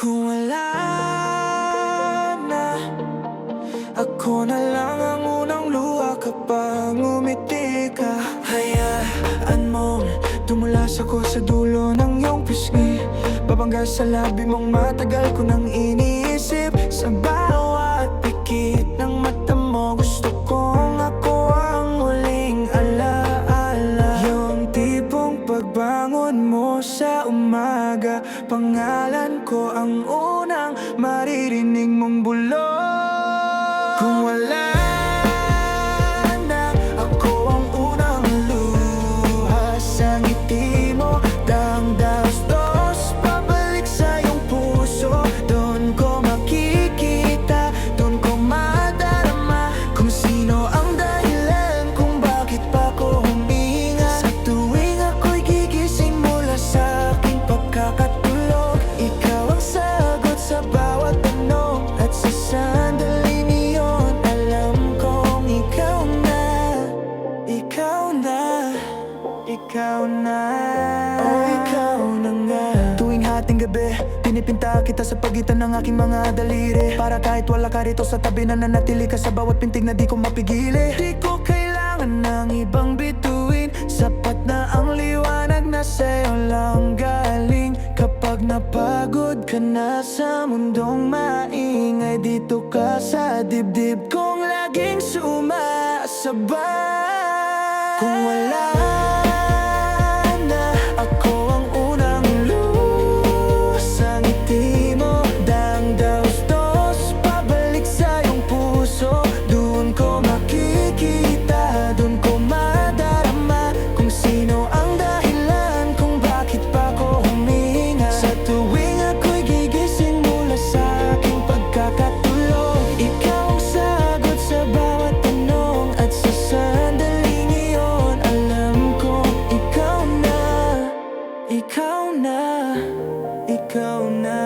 Kung wala na, ako na lang ang unang luha kapag ngumiti ka. Hayaan mong tumulas ako sa dulo ng iyong pisngi. Babangga sa labi mong matagal ko nang iniisip. Sa bawat pikit ng mata mo, gusto kong ako ang muling alaala. Yung tipong pagbangon mo sa umaga, pangalan ko ang unang maririnig mong bulong. Kung wala na, ako ang unang luha sa ngiti mo. Dang-dastos, pabalik sa iyong puso. Doon ko makikita, doon ko madarama kung sino ang dahilan kung bakit pa ko huminga. Sa tuwing ako'y gigising mula sa aking pagkakatulog, ikaw ang sagot sa bawat tanong. At sa sandaling iyon, alam kong ikaw na, ikaw na, ikaw na. Oh, ikaw na nga. Tuwing hating gabi, pinipinta kita sa pagitan ng aking mga daliri, para kahit wala ka rito sa tabi, nananatili ka sa bawat pintig na di ko mapigili. Di ko kailangan ng ibang bituin, sapat na ang liwanag na sa'yo lang galing. Kapag napagod ka na sa mundong maingay, dito ka sa dibdib kong laging sumasabay. Kung wala na, ako ang unang luha sa ngiti mo. Dang-dastos, pabalik sa iyong puso. Doon ko makikita, doon ko madarama kung sino ang dahilan kung bakit pa ko huminga. Sa tuwing ako'y gigising mula sa aking pagkakatulog, ikaw ang sagot sa bawat tanong. At sa sandaling iyon, alam ko ikaw na, ikaw na, ikaw na.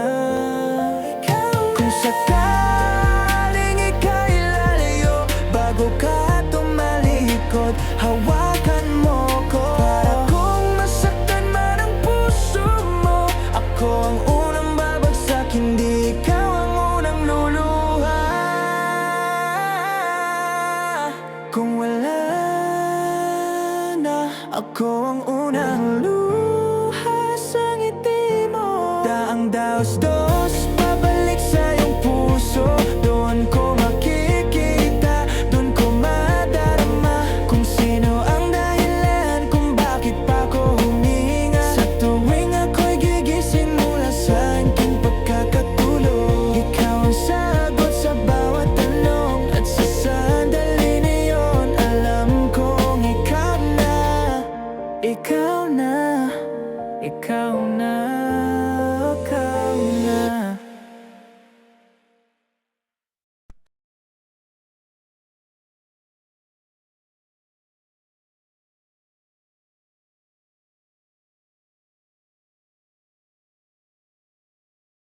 Kung sakaling ika'y lalayo, bago ka tumalikod, hawakan mo ko. Para kung masaktan man ang puso mo, ako ang unang babagsak, hindi